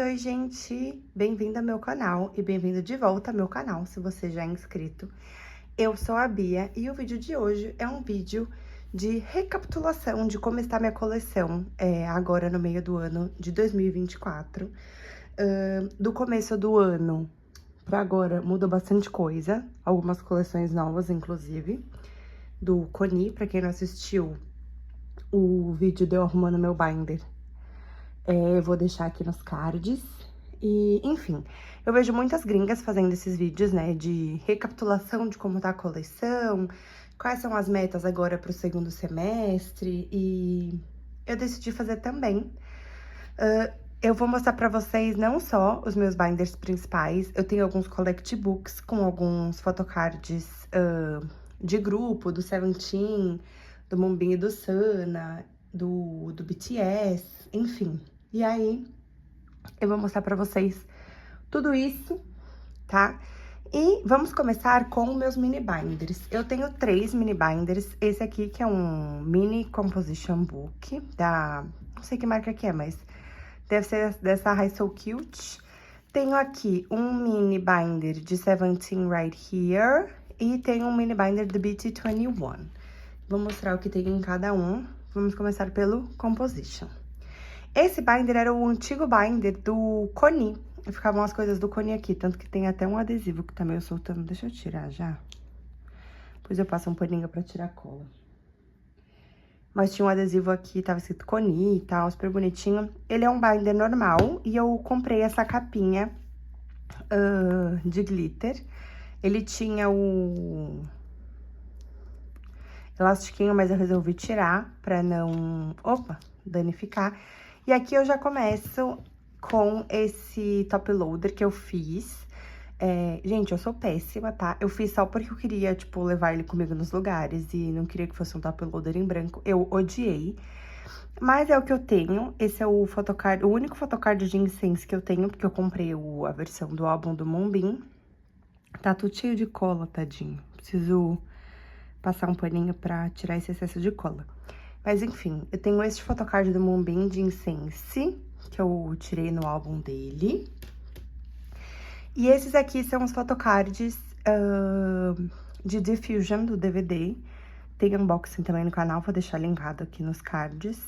Oi, gente! Bem-vindo ao meu canal e bem-vindo de volta ao meu canal, se você já é inscrito. Eu sou a Bia e o vídeo de hoje é um vídeo de recapitulação de como está minha coleção agora no meio do ano de 2024. Do começo do ano para agora mudou bastante coisa, algumas coleções novas, inclusive, do Coni, para quem não assistiu o vídeo de eu arrumando meu binder. Eu vou deixar aqui nos cards. E, enfim, eu vejo muitas gringas fazendo esses vídeos, né, de recapitulação de como tá a coleção, quais são as metas agora pro segundo semestre, e eu decidi fazer também. Eu vou mostrar pra vocês não só os meus binders principais, eu tenho alguns collect books com alguns photocards de grupo, do Seventeen, do Moonbin e do Sana, do BTS, enfim. E aí, eu vou mostrar pra vocês tudo isso, tá? E vamos começar com meus mini binders. Eu tenho 3 mini binders. Esse aqui que é um mini composition book da... não sei que marca que é, mas deve ser dessa High So Cute. Tenho aqui um mini binder de Seventeen Right Here e tenho um mini binder do BT21. Vou mostrar o que tem em cada um. Vamos começar pelo composition. Esse binder era o antigo binder do Coni. Ficavam as coisas do Coni aqui, tanto que tem até um adesivo que tá meio soltando. Deixa eu tirar já. Depois eu passo um paninho pra tirar a cola. Mas tinha um adesivo aqui, tava escrito Coni e tal, super bonitinho. Ele é um binder normal e eu comprei essa capinha de glitter. Ele tinha o elastiquinho, mas eu resolvi tirar pra não, danificar. E aqui eu já começo com esse top loader que eu fiz. Gente, eu sou péssima, tá? Eu fiz só porque eu queria, tipo, levar ele comigo nos lugares e não queria que fosse um top loader em branco. Eu odiei. Mas é o que eu tenho. Esse é o photocard, o único photocard de incense que eu tenho, porque eu comprei a versão do álbum do Moonbin. Tá tudo cheio de cola, tadinho. Preciso passar um paninho pra tirar esse excesso de cola. Mas, enfim, eu tenho esse photocard do Moonbin de incense, que eu tirei no álbum dele. E esses aqui são os photocards de Diffusion, do DVD. Tem unboxing também no canal, vou deixar linkado aqui nos cards.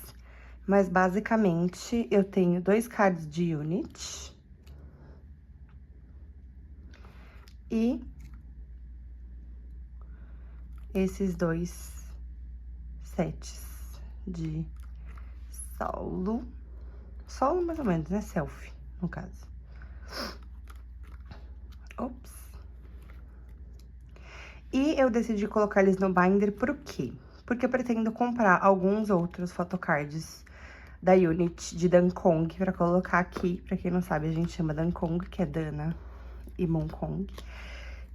Mas, basicamente, eu tenho 2 cards de Unit. E esses 2 sets de solo. Solo, mais ou menos, né? Selfie, no caso. Ops. E eu decidi colocar eles no binder por quê? Porque eu pretendo comprar alguns outros photocards da Unit de Dankong pra colocar aqui. Pra quem não sabe, a gente chama Dankong, que é Dana e Monkong.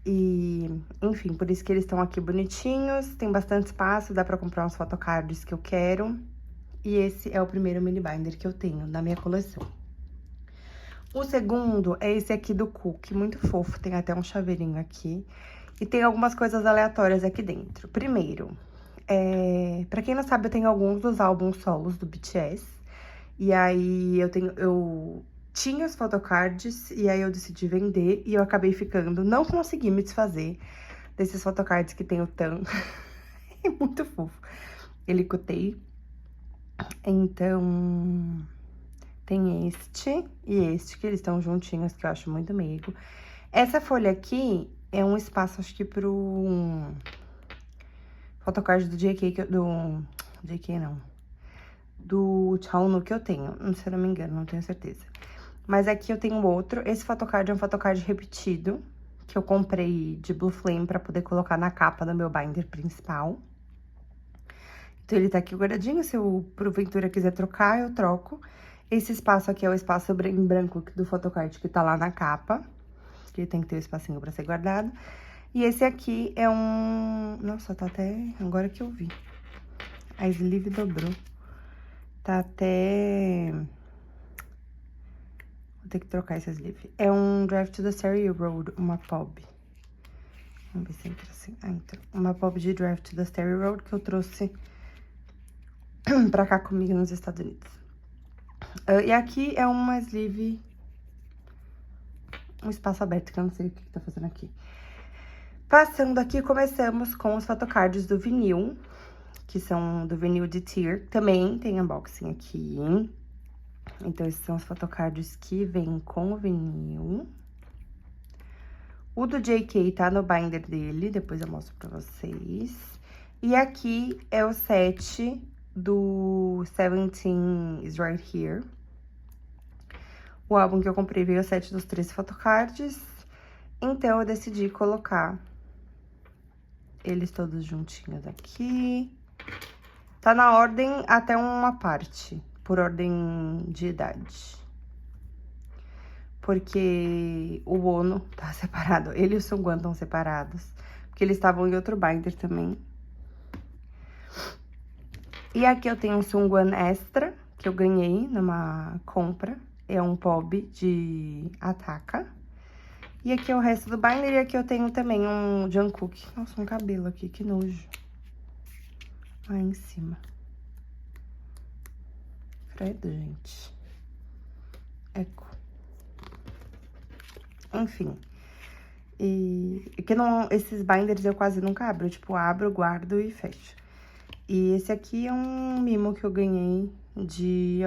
E, enfim, por isso que eles estão aqui bonitinhos, tem bastante espaço, dá pra comprar uns photocards que eu quero. E esse é o primeiro mini binder que eu tenho na minha coleção. O segundo é esse aqui do Cook, muito fofo, tem até um chaveirinho aqui. E tem algumas coisas aleatórias aqui dentro. Primeiro, pra quem não sabe, eu tenho alguns dos álbuns solos do BTS. E aí, eu tinha os photocards, e aí eu decidi vender, e eu acabei ficando. Não consegui me desfazer desses photocards que tem o Tan. É muito fofo. Ele cutei. Então, tem este e este, que eles estão juntinhos, que eu acho muito meigo. Essa folha aqui é um espaço, acho que pro photocard do JK, do Chaunu que eu tenho, se eu não me engano, não tenho certeza. Mas aqui eu tenho outro, esse photocard é um photocard repetido, que eu comprei de Blue Flame pra poder colocar na capa do meu binder principal. Então, ele tá aqui guardadinho, se eu, porventura, quiser trocar, eu troco. Esse espaço aqui é o espaço em branco do photocard que tá lá na capa, que tem que ter um espacinho pra ser guardado. E esse aqui é um... Nossa, tá até... Agora que eu vi. A sleeve dobrou. Tá até... Vou ter que trocar essa sleeve. É um Drive to the Starry Road, uma POB. Vamos ver se entra assim. Ah, então. Uma POB de Drive to the Starry Road que eu trouxe pra cá comigo nos Estados Unidos. E aqui é uma sleeve um espaço aberto, que eu não sei o que tá fazendo aqui. Passando aqui, começamos com os photocards do vinil, que são do vinil de Tear. Também tem unboxing aqui. Então, esses são os photocards que vêm com o vinil. O do JK tá no binder dele, depois eu mostro pra vocês. E aqui é o set do 17 is Right Here. O álbum que eu comprei veio o set dos 13 photocards. Então, eu decidi colocar eles todos juntinhos aqui. Tá na ordem até uma parte, por ordem de idade. Porque o Ono tá separado, ele e o Seungkwan estão separados. Porque eles estavam em outro binder também. E aqui eu tenho um Seungkwan Extra, que eu ganhei numa compra. É um POB de Ataka. E aqui é o resto do binder. E aqui eu tenho também um Jungkook. Nossa, um cabelo aqui, que nojo. Aí em cima. Credo, gente. Eco. Enfim. E que não, esses binders eu quase nunca abro. Tipo, abro, guardo e fecho. E esse aqui é um mimo que eu ganhei de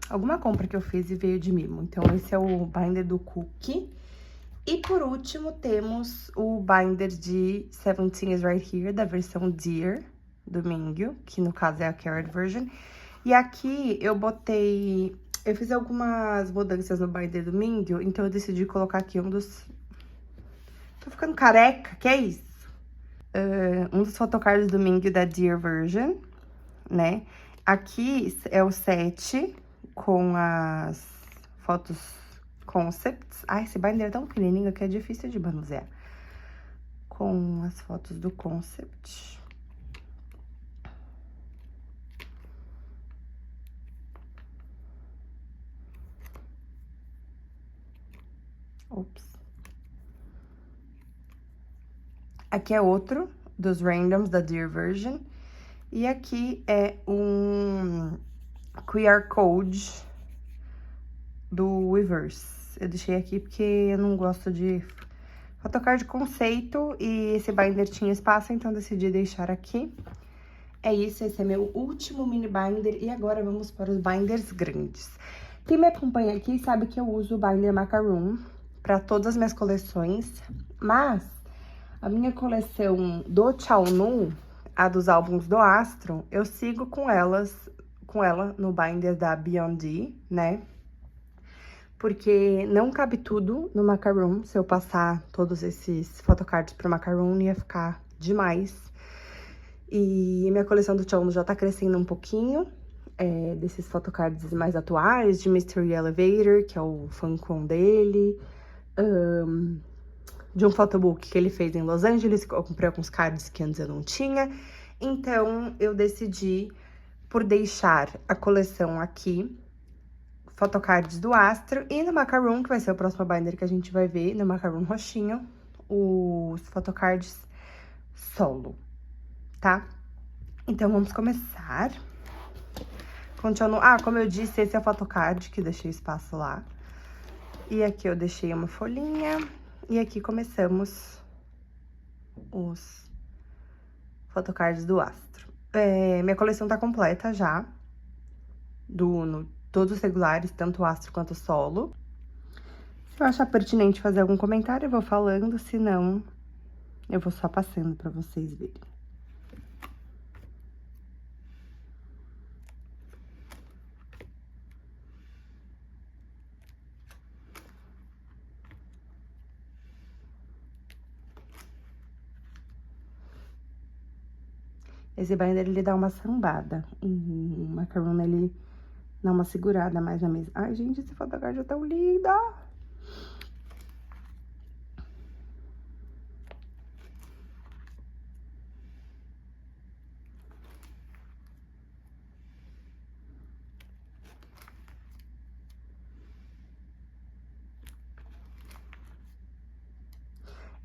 alguma compra que eu fiz e veio de mimo. Então, esse é o binder do Cookie. E por último, temos o binder de 17 is Right Here, da versão Dear, do Mingyu, que no caso é a Carrot version. E aqui eu botei... Eu fiz algumas mudanças no binder do Mingyu, então eu decidi colocar aqui um dos... Tô ficando careca, que é isso? Um dos photocards do Mingyu da Dear version, né? Aqui é o set com as fotos concepts. Ai, esse binder é tão pequenininho que é difícil de manusear. Com as fotos do concept. Ops. Aqui é outro dos randoms da Dear version. E aqui é um QR Code do Weverse. Eu deixei aqui porque eu não gosto de photocard conceito e esse binder tinha espaço, então decidi deixar aqui. É isso, esse é meu último mini binder e agora vamos para os binders grandes. Quem me acompanha aqui sabe que eu uso o binder Macaroon para todas as minhas coleções, mas a minha coleção do Chaonu, a dos álbuns do Astro, eu sigo com ela no binder da Beyond, né? Porque não cabe tudo no Macaroon. Se eu passar todos esses photocards pro Macaroon, ia ficar demais. E minha coleção do Chaonu já tá crescendo um pouquinho. Desses photocards mais atuais, de Mystery Elevator, que é o fancon dele. De um photobook que ele fez em Los Angeles, que eu comprei alguns cards que antes eu não tinha. Então, eu decidi por deixar a coleção aqui, photocards do Astro, e no Macaroon, que vai ser o próximo binder que a gente vai ver, no Macaroon roxinho, os photocards solo, tá? Então, vamos começar. Continuo... Ah, como eu disse, esse é o photocard, que deixei espaço lá. E aqui eu deixei uma folhinha, e aqui começamos os photocards do Astro. Minha coleção tá completa já, do Uno. Todos os regulares, tanto o Astro quanto o solo. Se eu achar pertinente fazer algum comentário, eu vou falando, se não, eu vou só passando pra vocês verem. Esse binder, ele dá uma sambada. O Macaroon, ele dá uma segurada mais na mesa. Ai, gente, esse photocard é tão lindo!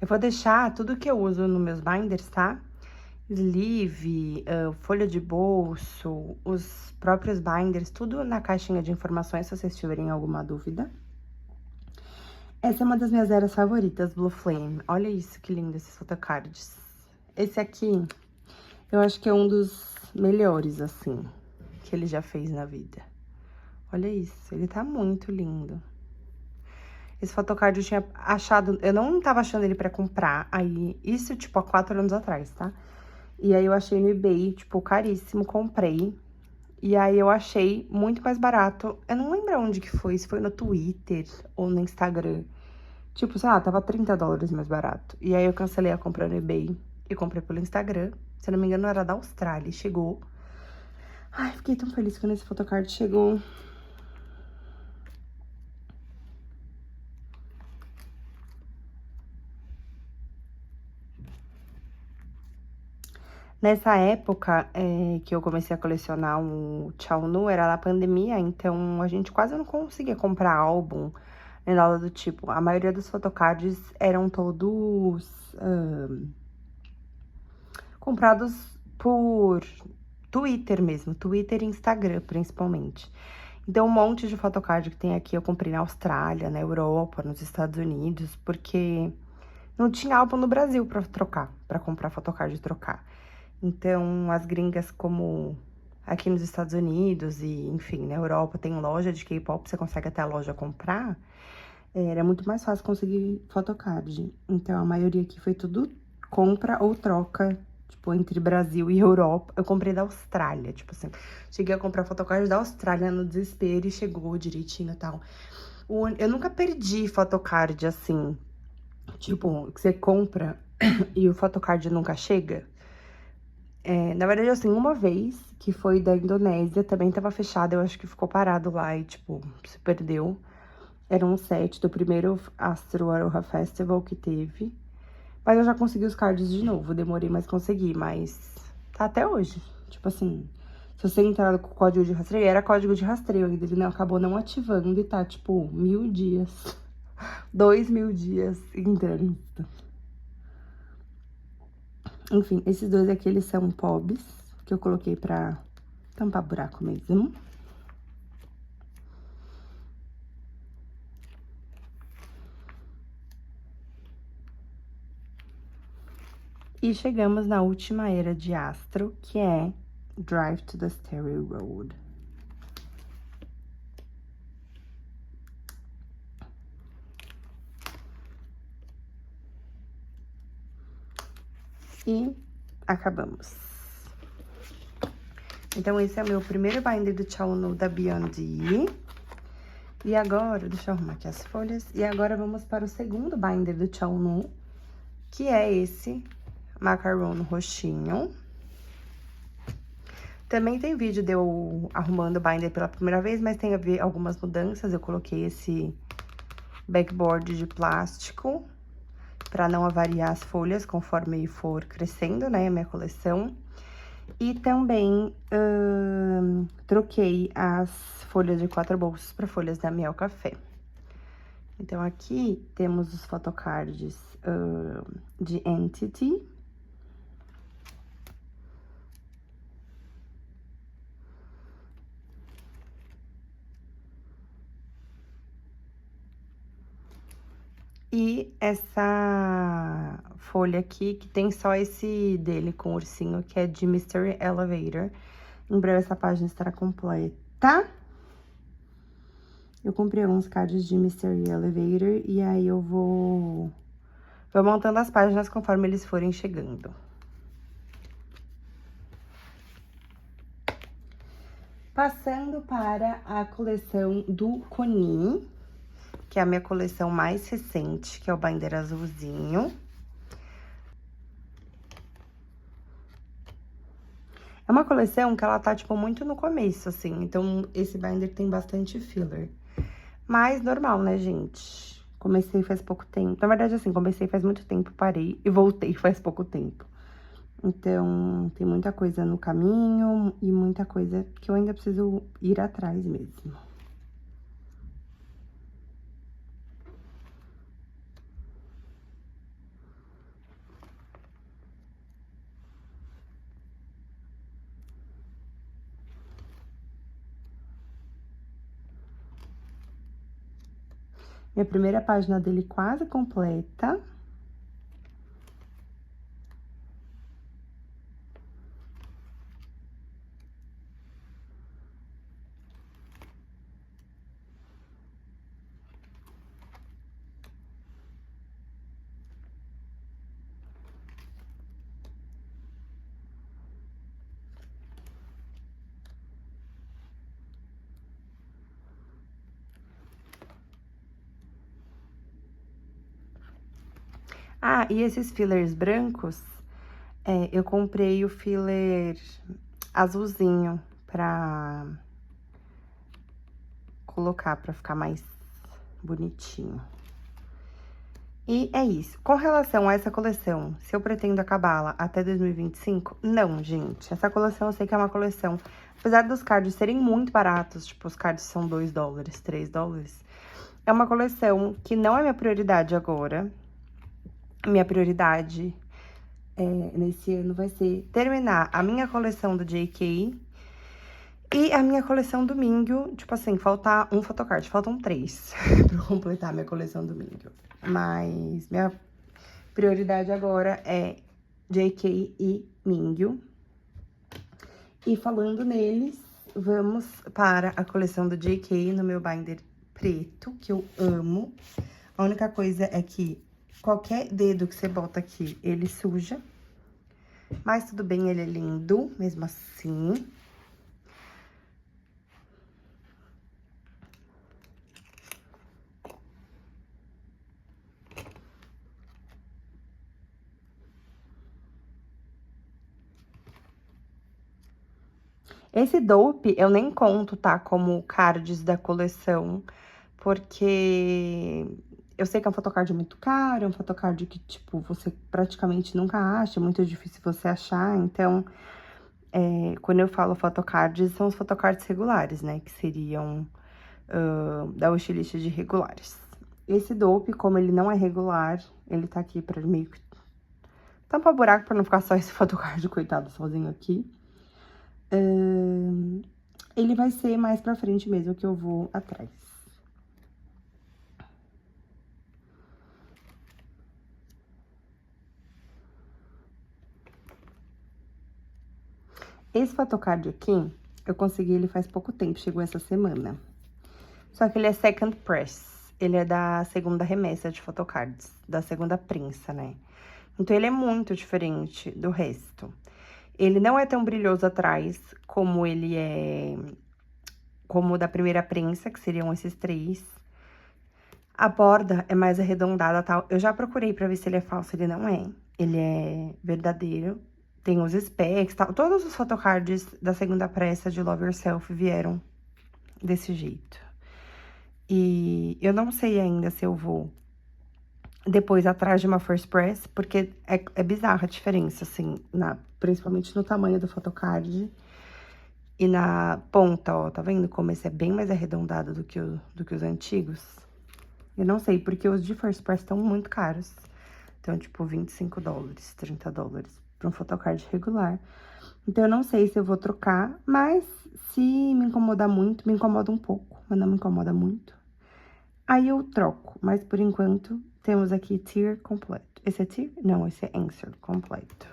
Eu vou deixar tudo que eu uso nos meus binders, tá? Sleeve, folha de bolso, os próprios binders, tudo na caixinha de informações, se vocês tiverem alguma dúvida. Essa é uma das minhas eras favoritas, Blue Flame. Olha isso, que lindo esses photocards. Esse aqui, eu acho que é um dos melhores, assim, que ele já fez na vida. Olha isso, ele tá muito lindo. Esse photocard eu tinha achado, eu não tava achando ele pra comprar, aí, isso, tipo, há 4 anos atrás, tá? E aí eu achei no eBay, tipo, caríssimo, comprei. E aí eu achei muito mais barato, eu não lembro onde que foi, se foi no Twitter ou no Instagram. Tipo, sei lá, tava $30 mais barato. E aí eu cancelei a compra no eBay e comprei pelo Instagram. Se eu não me engano, era da Austrália, e chegou. Ai, fiquei tão feliz quando esse photocard chegou. Nessa época que eu comecei a colecionar o Tchau Nu, era na pandemia, então a gente quase não conseguia comprar álbum, nem nada do tipo. A maioria dos photocards eram todos comprados por Twitter mesmo, Twitter e Instagram, principalmente. Então, um monte de photocard que tem aqui eu comprei na Austrália, na Europa, nos Estados Unidos, porque não tinha álbum no Brasil pra trocar, pra comprar photocard e trocar. Então, as gringas, como aqui nos Estados Unidos e, enfim, na Europa, tem loja de K-pop, você consegue até a loja comprar, era muito mais fácil conseguir photocard. Então, a maioria aqui foi tudo compra ou troca, tipo, entre Brasil e Europa. Eu comprei da Austrália, tipo assim. Cheguei a comprar photocard da Austrália no desespero e chegou direitinho e tal. Eu nunca perdi photocard, assim, tipo, que você compra e o photocard nunca chega. Na verdade, assim, uma vez, que foi da Indonésia, também tava fechado, eu acho que ficou parado lá e, tipo, se perdeu. Era um set do primeiro Astro Aroha Festival que teve. Mas eu já consegui os cards de novo, demorei, mas consegui, mas tá até hoje. Tipo assim, se você entrar com o código de rastreio, era código de rastreio ainda, ele não, acabou não ativando e tá, tipo, 1000 dias, 2000 dias em trânsito. Enfim, esses dois aqui, eles são POBs, que eu coloquei pra tampar buraco mesmo. E chegamos na última era de Astro, que é Drive to the Starry Road. E acabamos. Então, esse é o meu primeiro binder do Tchau Nu da Beyond. E agora, deixa eu arrumar aqui as folhas. E agora vamos para o segundo binder do Tchau Nu, que é esse macaron roxinho. Também tem vídeo de eu arrumando o binder pela primeira vez, mas tem a ver algumas mudanças. Eu coloquei esse backboard de plástico para não avariar as folhas conforme for crescendo, né, a minha coleção. E também troquei as folhas de 4 bolsos para folhas da Miel Café. Então, aqui temos os photocards de Entity. E essa folha aqui, que tem só esse dele com o ursinho, que é de Mystery Elevator. Em breve essa página estará completa. Eu comprei alguns cards de Mystery Elevator e aí eu vou montando as páginas conforme eles forem chegando. Passando para a coleção do Conin, que é a minha coleção mais recente, que é o binder azulzinho. É uma coleção que ela tá, tipo, muito no começo, assim, então esse binder tem bastante filler. Mas normal, né, gente? Comecei faz pouco tempo. Na verdade, assim, comecei faz muito tempo, parei e voltei faz pouco tempo. Então, tem muita coisa no caminho e muita coisa que eu ainda preciso ir atrás mesmo. Minha primeira página dele quase completa. Ah, e esses fillers brancos, eu comprei o filler azulzinho pra colocar, pra ficar mais bonitinho. E é isso. Com relação a essa coleção, se eu pretendo acabá-la até 2025, não, gente. Essa coleção eu sei que é uma coleção, apesar dos cards serem muito baratos, tipo, os cards são $2, $3, é uma coleção que não é minha prioridade agora. Minha prioridade nesse ano vai ser terminar a minha coleção do JK e a minha coleção do Mingyu. Tipo assim, faltar um photocard, faltam 3 pra eu completar minha coleção do Mingyu. Mas minha prioridade agora é JK e Mingyu. E falando neles, vamos para a coleção do JK no meu binder preto, que eu amo. A única coisa é que qualquer dedo que você bota aqui, ele suja. Mas tudo bem, ele é lindo, mesmo assim. Esse dope eu nem conto, tá? Como cards da coleção, porque eu sei que é um photocard muito caro, é um photocard que, tipo, você praticamente nunca acha, é muito difícil você achar, então, quando eu falo photocards, são os photocards regulares, né? Que seriam da wishlist de regulares. Esse dope, como ele não é regular, ele tá aqui pra meio que tampar buraco pra não ficar só esse photocard, coitado, sozinho aqui. Ele vai ser mais pra frente mesmo que eu vou atrás. Esse photocard aqui, eu consegui ele faz pouco tempo, chegou essa semana. Só que ele é second press, ele é da segunda remessa de photocards, da segunda prensa, né? Então, ele é muito diferente do resto. Ele não é tão brilhoso atrás como ele é... como o da primeira prensa, que seriam esses 3. A borda é mais arredondada, tal. Eu já procurei pra ver se ele é falso, ele não é. Ele é verdadeiro. Tem os specs, tal. Todos os photocards da segunda pressa de Love Yourself vieram desse jeito. E eu não sei ainda se eu vou depois atrás de uma first press, porque é bizarra a diferença, assim, principalmente no tamanho do photocard e na ponta, ó, tá vendo como esse é bem mais arredondado do que os antigos? Eu não sei, porque os de first press estão muito caros. Então, tipo, $25, $30 pra um photocard regular. Então, eu não sei se eu vou trocar, mas se me incomodar muito, me incomoda um pouco, mas não me incomoda muito. Aí eu troco, mas por enquanto temos aqui tier completo. Esse é tier? Não, esse é answer completo.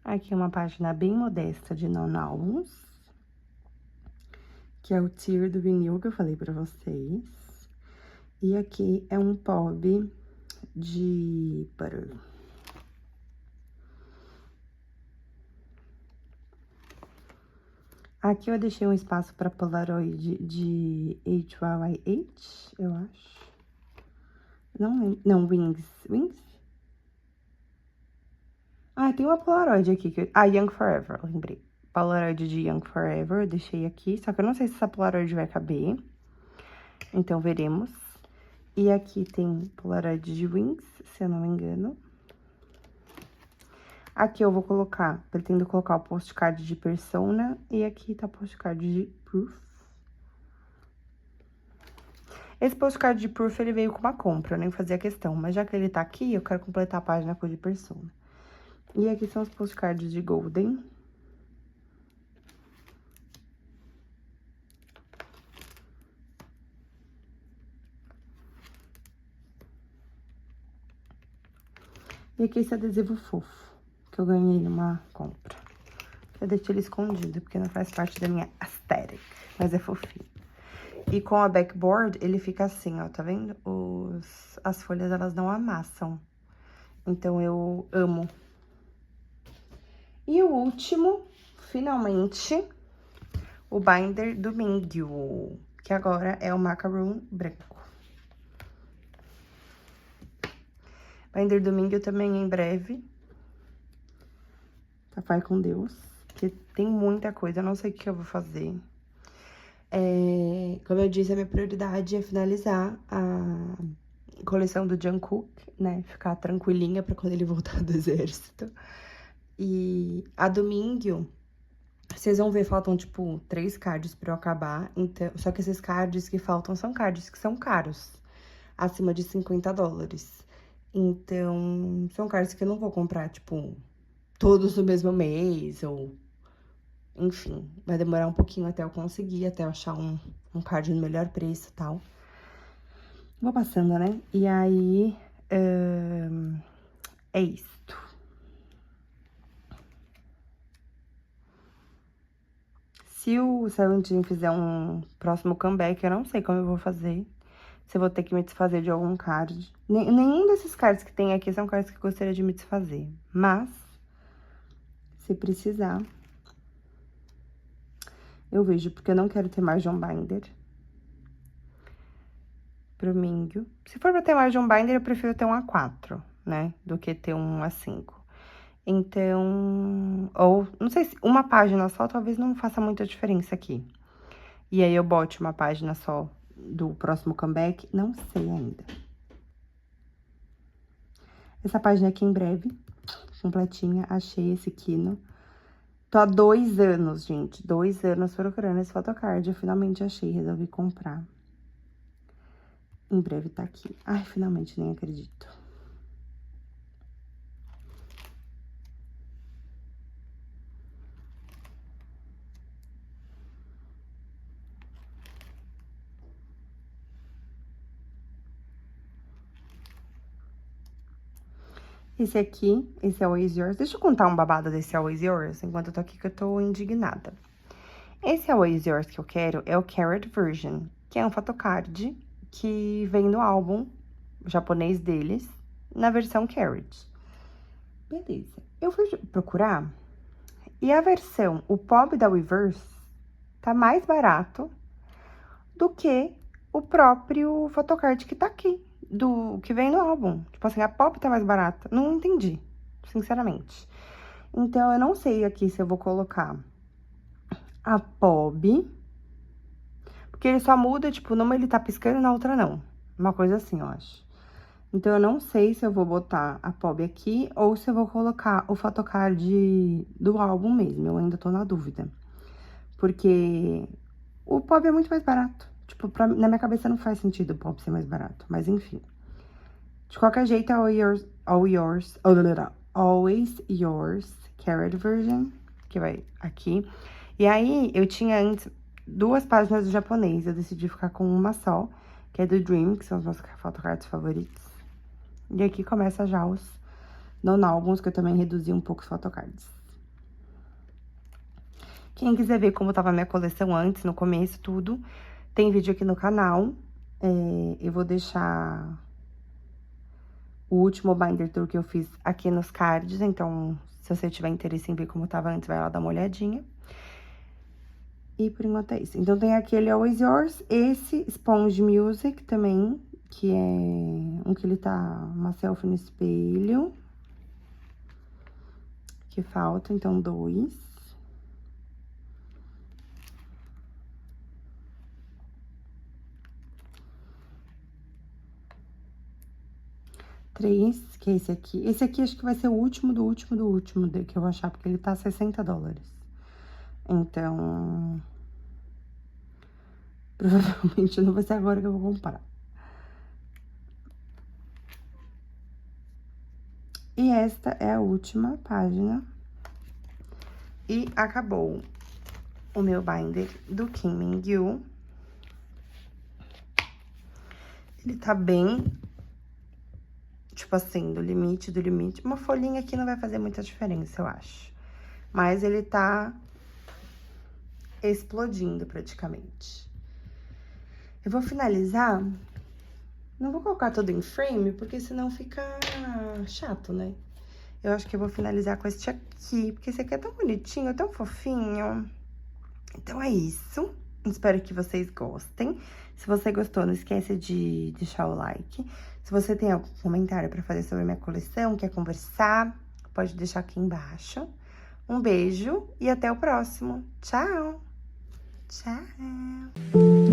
Aqui é uma página bem modesta de non-albums, que é o tier do vinil que eu falei pra vocês. E aqui é um POB de butter. Aqui eu deixei um espaço pra Polaroid de HYYH, eu acho. Não lembro. Não, Wings. Wings? Ah, tem uma Polaroid aqui. Young Forever, lembrei. Polaroid de Young Forever, eu deixei aqui. Só que eu não sei se essa Polaroid vai caber. Então, veremos. E aqui tem Polaroid de Wings, se eu não me engano. Aqui eu vou colocar, pretendo colocar o postcard de Persona. E aqui tá o postcard de Proof. Esse postcard de Proof, ele veio com uma compra, eu nem fazia questão. Mas já que ele tá aqui, eu quero completar a página com o de Persona. E aqui são os postcards de Golden. E aqui esse adesivo fofo, que eu ganhei numa compra. Eu deixei ele escondido, porque não faz parte da minha aesthetic, mas é fofinho. E com a backboard, ele fica assim, ó, tá vendo? As folhas, elas não amassam. Então, eu amo. E o último, finalmente, o binder do Mingyu, que agora é o macaron branco. Binder do Mingyu também em breve. Vai com Deus, porque tem muita coisa, eu não sei o que eu vou fazer. Como eu disse, a minha prioridade é finalizar a coleção do Jungkook, né? Ficar tranquilinha pra quando ele voltar do exército. E a domingo, vocês vão ver, faltam, tipo, 3 cards pra eu acabar. Então, só que esses cards que faltam são cards que são caros. Acima de $50. Então, são cards que eu não vou comprar, tipo, todos no mesmo mês, ou... Enfim, vai demorar um pouquinho até eu conseguir, até eu achar um card no melhor preço e tal. Vou passando, né? E aí, é isto. Se o Seventeen fizer um próximo comeback, eu não sei como eu vou fazer. Se eu vou ter que me desfazer de algum card. Nenhum desses cards que tem aqui são cards que eu gostaria de me desfazer. Mas, se precisar, eu vejo, porque eu não quero ter mais de um binder pro Mingyu. Se for pra ter mais de um binder, eu prefiro ter um A4, né? Do que ter um A5. Então, ou, não sei se uma página só talvez não faça muita diferença aqui. E aí eu bote uma página só do próximo comeback, não sei ainda. Essa página aqui em breve, completinha, achei esse Kino. Tô há 2 anos, gente, 2 anos procurando esse photocard, eu finalmente achei, resolvi comprar. Em breve tá aqui. Ai, finalmente, nem acredito. Esse aqui, esse é Always Yours. Deixa eu contar um babado desse Always Yours, enquanto eu tô aqui que eu tô indignada. Esse Always Yours que eu quero é o Carrot Version, que é um photocard que vem no álbum japonês deles, na versão Carrot. Beleza. Eu fui procurar, e a versão, o pop da Weverse, tá mais barato do que o próprio photocard que tá aqui, que vem no álbum. Tipo assim, a pop tá mais barata. Não entendi, sinceramente. Então, eu não sei aqui se eu vou colocar a POB, porque ele só muda, tipo, numa ele tá piscando e na outra não. Uma coisa assim, eu acho. Então, eu não sei se eu vou botar a POB aqui ou se eu vou colocar o photocard do álbum mesmo. Eu ainda tô na dúvida. Porque o POB é muito mais barato. Tipo, na minha cabeça não faz sentido o POB ser mais barato. Mas, enfim. De qualquer jeito, é Always Yours Carrot Version, que vai aqui. E aí, eu tinha antes 2 páginas do japonês, eu decidi ficar com uma só, que é do Dream, que são os meus photocards favoritos. E aqui começa já os non-álbuns, que eu também reduzi um pouco os photocards. Quem quiser ver como tava a minha coleção antes, no começo, tudo, tem vídeo aqui no canal. Eu vou deixar o último binder tour que eu fiz aqui nos cards, então, se você tiver interesse em ver como tava antes, vai lá dar uma olhadinha. E por enquanto é isso. Então, tem aquele Always Yours, esse Sponge Music também, que é um que ele tá uma selfie no espelho. Que falta, então, 2. 3, que é esse aqui. Esse aqui acho que vai ser o último do último do último que eu vou achar, porque ele tá $60. Então, provavelmente não vai ser agora que eu vou comprar. E esta é a última página. E acabou o meu binder do Kim Min-gyu. Ele tá bem, tipo assim, do limite, do limite. Uma folhinha aqui não vai fazer muita diferença, eu acho. Mas ele tá explodindo praticamente. Eu vou finalizar. Não vou colocar tudo em frame, porque senão fica chato, né? Eu acho que eu vou finalizar com este aqui, porque esse aqui é tão bonitinho, tão fofinho. Então é isso. Espero que vocês gostem. Se você gostou, não esquece de deixar o like. Se você tem algum comentário pra fazer sobre a minha coleção, quer conversar, pode deixar aqui embaixo. Um beijo e até o próximo. Tchau! Tchau!